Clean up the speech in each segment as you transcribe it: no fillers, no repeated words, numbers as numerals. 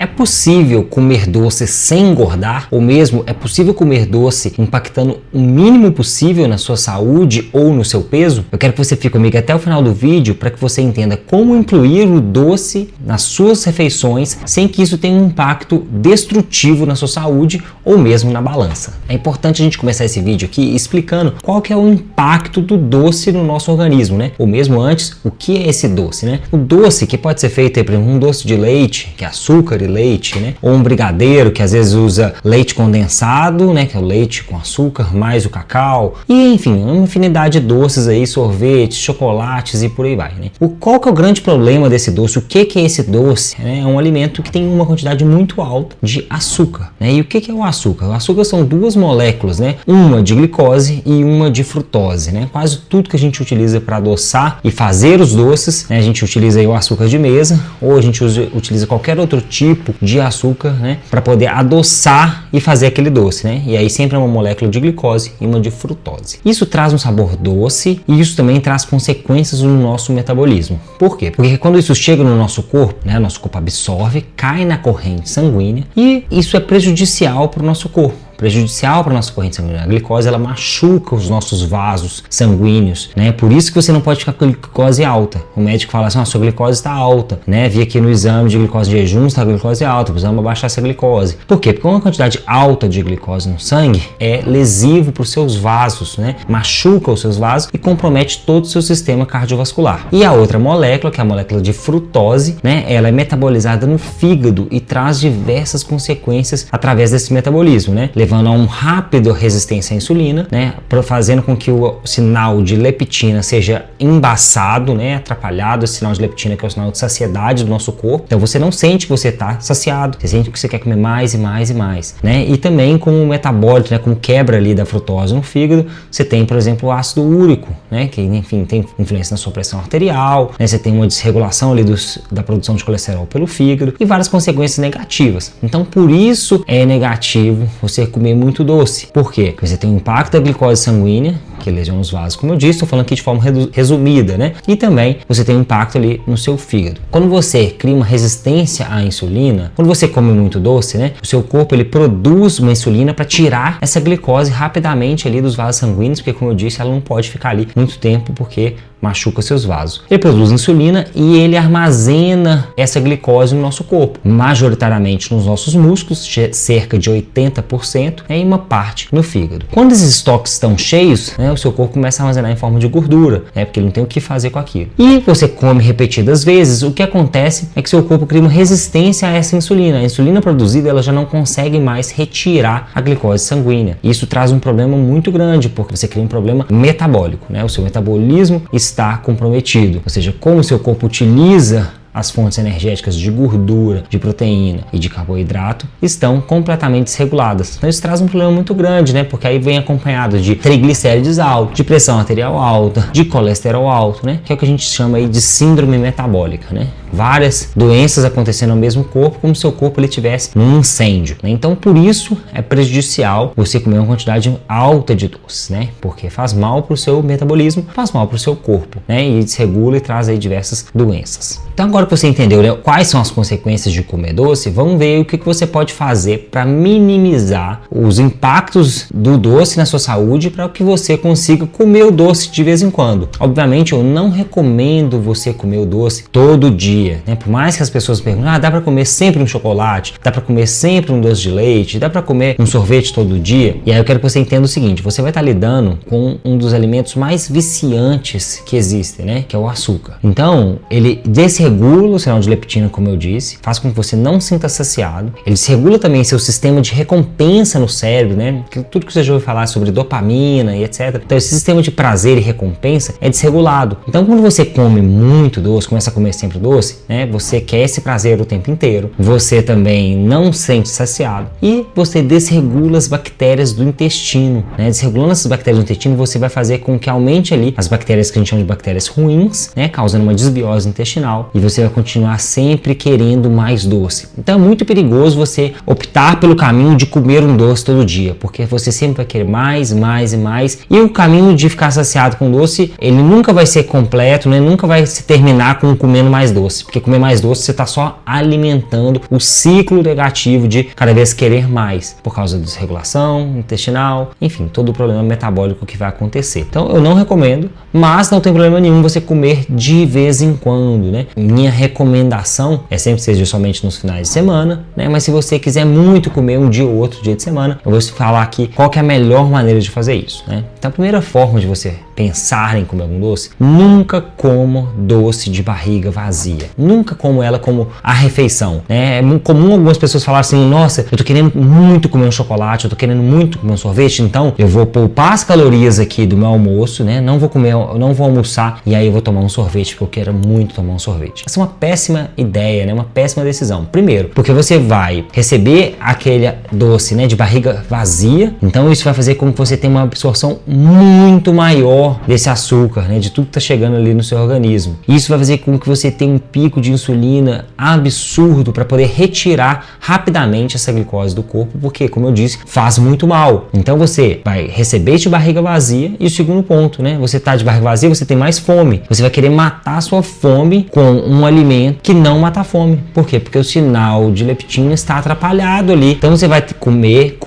É possível comer doce sem engordar? Ou mesmo é possível comer doce impactando o mínimo possível na sua saúde ou no seu peso? Eu quero que você fique comigo até o final do vídeo para que você entenda como incluir o doce nas suas refeições sem que isso tenha um impacto destrutivo na sua saúde ou mesmo na balança. É importante a gente começar esse vídeo aqui explicando qual que é o impacto do doce no nosso organismo, né? Ou mesmo antes, o que é esse doce, né? O doce que pode ser feito, por exemplo, um doce de leite, que é açúcar e leite, né? Ou um brigadeiro que às vezes usa leite condensado, né? Que é o leite com açúcar mais o cacau. E enfim, uma infinidade de doces aí, sorvetes, chocolates e por aí vai, né? Qual que é o grande problema desse doce? O que é esse doce? É um alimento que tem uma quantidade muito alta de açúcar, né? E o que é o açúcar? O açúcar são duas moléculas, né? Uma de glicose e uma de frutose, né? Quase tudo que a gente utiliza para adoçar e fazer os doces, né? A gente utiliza aí o açúcar de mesa ou a gente utiliza qualquer outro tipo de açúcar, né, para poder adoçar e fazer aquele doce, né? E aí sempre é uma molécula de glicose e uma de frutose. Isso traz um sabor doce e isso também traz consequências no nosso metabolismo. Por quê? Porque quando isso chega no nosso corpo, né, nosso corpo absorve, cai na corrente sanguínea e isso é prejudicial para o nosso corpo. Prejudicial para a nossa corrente sanguínea. A glicose, ela machuca os nossos vasos sanguíneos, né? Por isso que você não pode ficar com a glicose alta. O médico fala assim, a sua glicose está alta, né? Vi aqui no exame de glicose de jejum, está a glicose alta, precisamos abaixar essa glicose. Por quê? Porque uma quantidade alta de glicose no sangue é lesivo para os seus vasos, né? Machuca os seus vasos e compromete todo o seu sistema cardiovascular. E a outra molécula, que é a molécula de frutose, né? Ela é metabolizada no fígado e traz diversas consequências através desse metabolismo, né? Levando a uma rápida resistência à insulina, né, fazendo com que o sinal de leptina seja embaçado, né, atrapalhado. Esse sinal de leptina que é o sinal de saciedade do nosso corpo. Então você não sente que você está saciado, você sente que você quer comer mais e mais e mais, né? E também com o metabólito, né, com quebra ali da frutose no fígado, você tem, por exemplo, o ácido úrico, né, que enfim tem influência na sua pressão arterial, né, você tem uma desregulação ali da produção de colesterol pelo fígado e várias consequências negativas. Então por isso é negativo você comer muito doce. Por quê? Porque você tem um impacto da glicose sanguínea, que lesiona os vasos, como eu disse, estou falando aqui de forma resumida, né? E também você tem um impacto ali no seu fígado. Quando você cria uma resistência à insulina, quando você come muito doce, né? O seu corpo, ele produz uma insulina para tirar essa glicose rapidamente ali dos vasos sanguíneos, porque como eu disse, ela não pode ficar ali muito tempo, porque machuca seus vasos. Ele produz insulina e ele armazena essa glicose no nosso corpo, majoritariamente nos nossos músculos, cerca de 80%, e uma parte no fígado. Quando esses estoques estão cheios, né, o seu corpo começa a armazenar em forma de gordura, né, porque ele não tem o que fazer com aquilo. E você come repetidas vezes, o que acontece é que seu corpo cria uma resistência a essa insulina. A insulina produzida, ela já não consegue mais retirar a glicose sanguínea. Isso traz um problema muito grande, porque você cria um problema metabólico, né? O seu metabolismo está comprometido, ou seja, como o seu corpo utiliza as fontes energéticas de gordura, de proteína e de carboidrato estão completamente desreguladas. Então isso traz um problema muito grande, né? Porque aí vem acompanhado de triglicérides altos, de pressão arterial alta, de colesterol alto, né? Que é o que a gente chama aí de síndrome metabólica, né? Várias doenças acontecendo no mesmo corpo, como se seu corpo ele tivesse num incêndio, né? Então por isso é prejudicial você comer uma quantidade alta de doces, né? Porque faz mal para o seu metabolismo, faz mal para o seu corpo, né? E desregula e traz aí diversas doenças. Então agora que você entendeu, né, quais são as consequências de comer doce, vamos ver o que você pode fazer para minimizar os impactos do doce na sua saúde para que você consiga comer o doce de vez em quando. Obviamente eu não recomendo você comer o doce todo dia, né? Por mais que as pessoas perguntem, dá para comer sempre um chocolate, dá para comer sempre um doce de leite, dá para comer um sorvete todo dia. E aí eu quero que você entenda o seguinte, você vai estar lidando com um dos alimentos mais viciantes que existem, né? Que é o açúcar. Então ele desregula o sinal de leptina, como eu disse, faz com que você não sinta saciado. Ele desregula também seu sistema de recompensa no cérebro, né? Tudo que você já ouviu falar sobre dopamina e etc. Então esse sistema de prazer e recompensa é desregulado. Então quando você come muito doce, começa a comer sempre doce, né? Você quer esse prazer o tempo inteiro. Você também não sente saciado e você desregula as bactérias do intestino, né? Desregulando essas bactérias do intestino, você vai fazer com que aumente ali as bactérias que a gente chama de bactérias ruins, né? Causando uma desbiose intestinal e você você vai continuar sempre querendo mais doce. Então é muito perigoso você optar pelo caminho de comer um doce todo dia, porque você sempre vai querer mais, mais e mais, e o caminho de ficar saciado com doce, ele nunca vai ser completo, né? Nunca vai se terminar com comendo mais doce, porque comer mais doce você está só alimentando o ciclo negativo de cada vez querer mais, por causa da desregulação intestinal, enfim, todo o problema metabólico que vai acontecer. Então eu não recomendo, mas não tem problema nenhum você comer de vez em quando, né? Minha recomendação é sempre que seja somente nos finais de semana, né? Mas se você quiser muito comer um dia ou outro dia de semana, eu vou te falar aqui qual que é a melhor maneira de fazer isso, né? Então a primeira forma de você pensar em comer algum doce, nunca coma doce de barriga vazia. Nunca como ela como a refeição, né? É muito comum algumas pessoas falarem assim, nossa, eu tô querendo muito comer um chocolate, eu tô querendo muito comer um sorvete, então eu vou poupar as calorias aqui do meu almoço, né? Não vou almoçar e aí eu vou tomar um sorvete porque eu quero muito tomar um sorvete. Essa é uma péssima ideia, né? Uma péssima decisão. Primeiro, porque você vai receber aquele doce, né, de barriga vazia, então isso vai fazer com que você tenha uma absorção muito maior desse açúcar, né, de tudo que tá chegando ali no seu organismo. Isso vai fazer com que você tenha um pico de insulina absurdo para poder retirar rapidamente essa glicose do corpo, porque, como eu disse, faz muito mal. Então você vai receber de barriga vazia e o segundo ponto, né, você tá de barriga vazia, você tem mais fome. Você vai querer matar a sua fome com um alimento que não mata a fome. Por quê? Porque o sinal de leptina está atrapalhado ali. Então você vai comer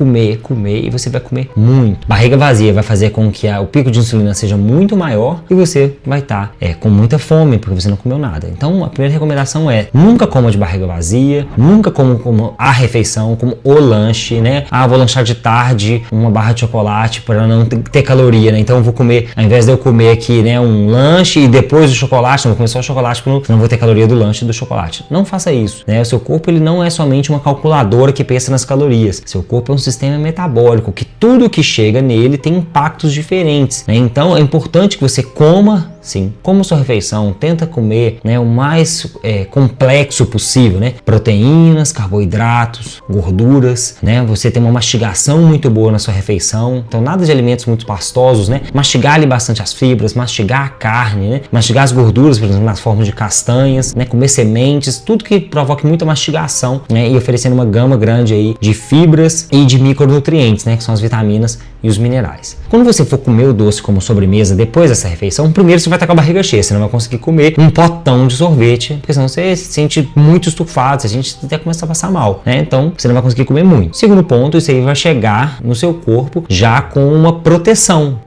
e você vai comer muito. Barriga vazia vai fazer com que o pico de insulina seja muito maior e você vai estar com muita fome porque você não comeu nada. Então a primeira recomendação é nunca coma de barriga vazia, nunca coma como a refeição, como o lanche, né? Ah, vou lanchar de tarde uma barra de chocolate para não ter caloria, né? Então eu vou comer, ao invés de eu comer aqui, né, um lanche e depois o chocolate, não vou comer só o chocolate porque não vou ter caloria do lanche e do chocolate. Não faça isso, né? O seu corpo ele não é somente uma calculadora que pensa nas calorias. Seu corpo é um sistema metabólico que tudo que chega nele tem impactos diferentes, né? Então é importante que você coma, sim, coma sua refeição, tenta comer, né, o mais complexo possível, né? Proteínas, carboidratos, gorduras, né? Você tem uma mastigação muito boa na sua refeição, então nada de alimentos muito pastosos, né? Mastigar ali bastante as fibras, mastigar a carne, né? Mastigar as gorduras, por exemplo, nas formas de castanhas, né? Comer sementes, tudo que provoque muita mastigação, né? E oferecendo uma gama grande aí de fibras e de micronutrientes, né? Que são as vitaminas e os minerais. Quando você for comer o doce como sobremesa depois dessa refeição, primeiro você vai estar com a barriga cheia, você não vai conseguir comer um potão de sorvete, porque senão você se sente muito estufado, a gente até começa a passar mal, né? Então você não vai conseguir comer muito. Segundo ponto, isso aí vai chegar no seu corpo já com uma proteção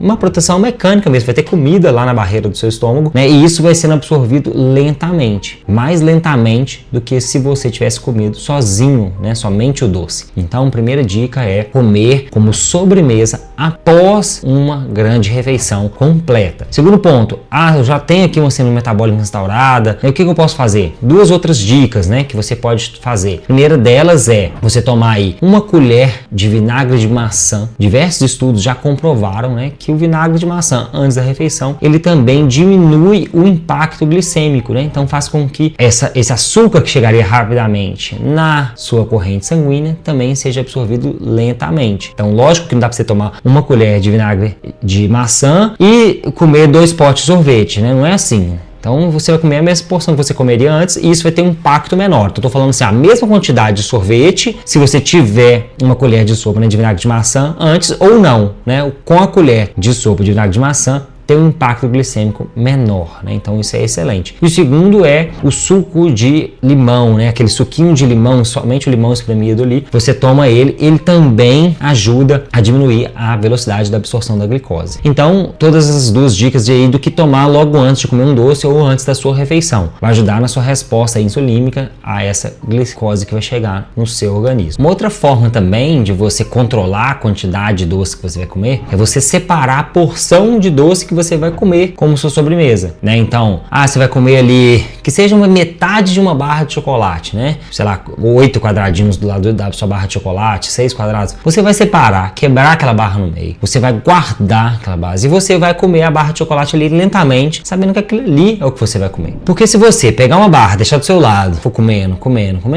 mecânica mesmo, vai ter comida lá na barreira do seu estômago, né? E isso vai sendo absorvido lentamente, mais lentamente do que se você tivesse comido sozinho, né? Somente o doce. Então a primeira dica é comer como sobremesa após uma grande refeição completa. Segundo ponto, eu já tenho aqui uma síndrome metabólica instaurada, o que eu posso fazer? Duas outras dicas, né, que você pode fazer. A primeira delas é você tomar aí uma colher de vinagre de maçã. Diversos estudos já comprovaram, né, que o vinagre de maçã antes da refeição, ele também diminui o impacto glicêmico, né? Então faz com que esse açúcar que chegaria rapidamente na sua corrente sanguínea também seja absorvido lentamente. Então lógico que não dá para você tomar uma colher de vinagre de maçã e comer 2 potes de sorvete, né? Não é assim. Então você vai comer a mesma porção que você comeria antes e isso vai ter um impacto menor. Então, estou falando assim, a mesma quantidade de sorvete, se você tiver uma colher de sopa, né, de vinagre de maçã antes ou não, né? Com a colher de sopa de vinagre de maçã, tem um impacto glicêmico menor, né? Então isso é excelente. E o segundo é o suco de limão, né? Aquele suquinho de limão, somente o limão espremido ali, você toma ele também ajuda a diminuir a velocidade da absorção da glicose. Então, todas as duas dicas de aí do que tomar logo antes de comer um doce ou antes da sua refeição, vai ajudar na sua resposta insulínica a essa glicose que vai chegar no seu organismo. Uma outra forma também de você controlar a quantidade de doce que você vai comer é você separar a porção de doce que você vai comer como sua sobremesa, né? Então, você vai comer ali que seja uma metade de uma barra de chocolate, né? Sei lá, 8 quadradinhos do lado da sua barra de chocolate, 6 quadrados. Você vai separar, quebrar aquela barra no meio. Você vai guardar aquela base e você vai comer a barra de chocolate ali lentamente, sabendo que aquilo ali é o que você vai comer. Porque se você pegar uma barra, deixar do seu lado, for comendo,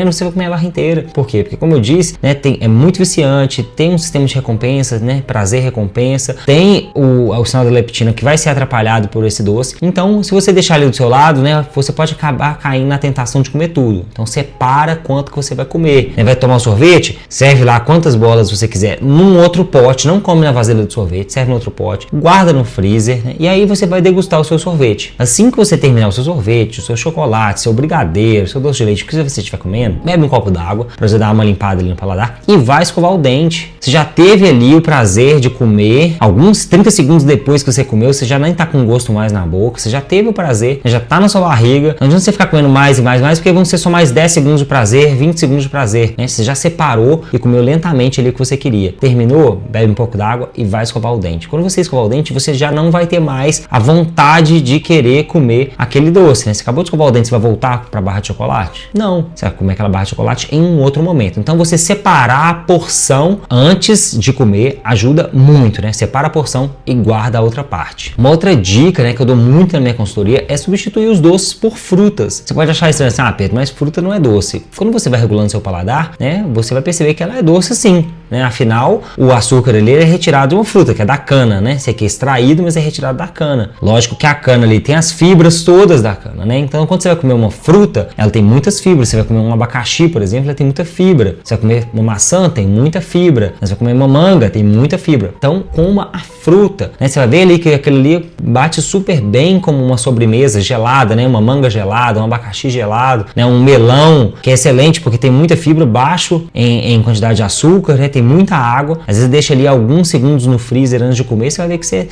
você vai comer a barra inteira. Por quê? Porque como eu disse, né, é muito viciante, tem um sistema de recompensa, né? Prazer, recompensa, tem o sinal da leptina que vai vai ser atrapalhado por esse doce. Então, se você deixar ele do seu lado, né, você pode acabar caindo na tentação de comer tudo. Então, separa quanto que você vai comer. Vai tomar um sorvete? Serve lá quantas bolas você quiser num outro pote, não come na vasilha do sorvete, serve no outro pote, guarda no freezer, né, e aí você vai degustar o seu sorvete. Assim que você terminar o seu sorvete, o seu chocolate, seu brigadeiro, seu doce de leite, o que você estiver comendo, bebe um copo d'água para você dar uma limpada ali no paladar e vai escovar o dente. Você já teve ali o prazer de comer, alguns 30 segundos depois que você comeu, você já nem tá com gosto mais na boca, você já teve o prazer, já tá na sua barriga. Não adianta você ficar comendo mais e mais, porque vão ser só mais 10 segundos de prazer, 20 segundos de prazer, né? Você já separou e comeu lentamente ali o que você queria. Terminou? Bebe um pouco d'água e vai escovar o dente. Quando você escovar o dente, você já não vai ter mais a vontade de querer comer aquele doce, né? Você acabou de escovar o dente, você vai voltar para a barra de chocolate? Não, você vai comer aquela barra de chocolate em um outro momento. Então você separar a porção antes de comer ajuda muito, né? Separa a porção e guarda a outra parte. Uma outra dica, né, que eu dou muito na minha consultoria é substituir os doces por frutas. Você pode achar estranho assim, Pedro, mas fruta não é doce. Quando você vai regulando seu paladar, né, você vai perceber que ela é doce sim, né? Afinal, o açúcar ali é retirado de uma fruta, que é da cana, né? Isso aqui é extraído, mas é retirado da cana. Lógico que a cana ali tem as fibras todas da cana, né? Então, quando você vai comer uma fruta, ela tem muitas fibras. Você vai comer um abacaxi, por exemplo, ela tem muita fibra. Você vai comer uma maçã, tem muita fibra. Você vai comer uma manga, tem muita fibra. Então, coma a fruta, né? Você vai ver ali que aquilo ali bate super bem como uma sobremesa gelada, né? Uma manga gelada, um abacaxi gelado, né? Um melão, que é excelente porque tem muita fibra, baixo em quantidade de açúcar, né? Tem muita água. Às vezes deixa ali alguns segundos no freezer antes de comer, você vai ver que você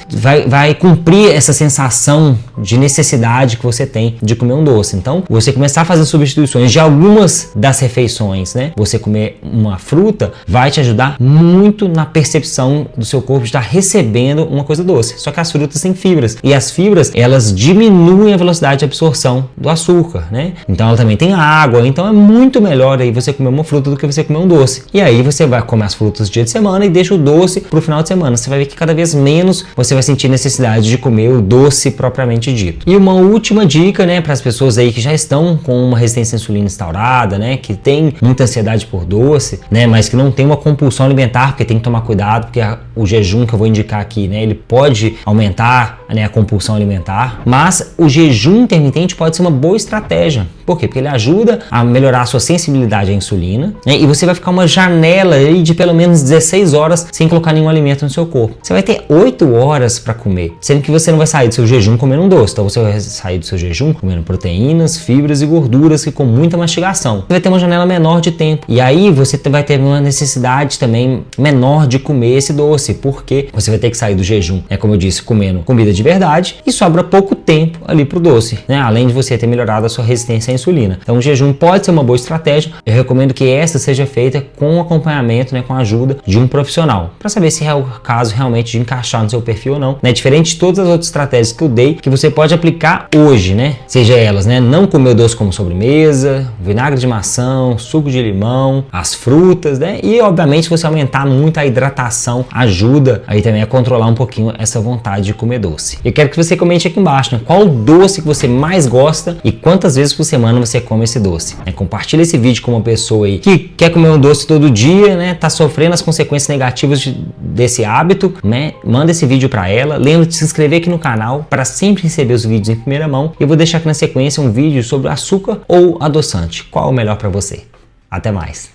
vai cumprir essa sensação de necessidade que você tem de comer um doce. Então, você começar a fazer substituições de algumas das refeições, né? Você comer uma fruta vai te ajudar muito na percepção do seu corpo de estar recebendo uma coisa doce. Só que as frutas têm fibras e as fibras, elas diminuem a velocidade de absorção do açúcar, né? Então, ela também tem água. Então, é muito melhor aí você comer uma fruta do que você comer um doce. E aí, você vai comer as frutas dia de semana e deixa o doce pro final de semana. Você vai ver que cada vez menos você vai sentir necessidade de comer o doce propriamente dito. E uma última dica, né, para as pessoas aí que já estão com uma resistência à insulina instaurada, né, que tem muita ansiedade por doce, né, mas que não tem uma compulsão alimentar, porque tem que tomar cuidado, porque o jejum que eu vou indicar aqui, né, ele pode aumentar, né, a compulsão alimentar, mas o jejum intermitente pode ser uma boa estratégia. Por quê? Porque ele ajuda a melhorar a sua sensibilidade à insulina, né, e você vai ficar uma janela aí de pelo menos 16 horas sem colocar nenhum alimento no seu corpo. Você vai ter 8 horas para comer, sendo que você não vai sair do seu jejum comendo um doce. Então você vai sair do seu jejum comendo proteínas, fibras e gorduras e com muita mastigação. Você vai ter uma janela menor de tempo. E aí você vai ter uma necessidade também menor de comer esse doce, porque você vai ter que sair do jejum, como eu disse, comendo comida de verdade e sobra pouco tempo ali pro doce, né? Além de você ter melhorado a sua resistência à insulina. Então o jejum pode ser uma boa estratégia. Eu recomendo que essa seja feita com acompanhamento, né, com a ajuda de um profissional, para saber se é o caso realmente de encaixar no seu perfil ou não, né? Diferente de todas as outras estratégias que eu dei, que você pode aplicar hoje, né? Seja elas, né, não comer o doce como sobremesa, vinagre de maçã, suco de limão, as frutas, né? E obviamente se você aumentar muito a hidratação, ajuda aí também a controlar um pouquinho essa vontade de comer doce. Eu quero que você comente aqui embaixo, né, qual o doce que você mais gosta e quantas vezes por semana você come esse doce. Compartilha esse vídeo com uma pessoa aí que quer comer um doce todo dia, né? Tá sofrendo as consequências negativas desse hábito, né? Manda esse vídeo para ela. Lembra de se inscrever aqui no canal para sempre receber os vídeos em primeira mão. Eu vou deixar aqui na sequência um vídeo sobre açúcar ou adoçante. Qual é o melhor para você? Até mais!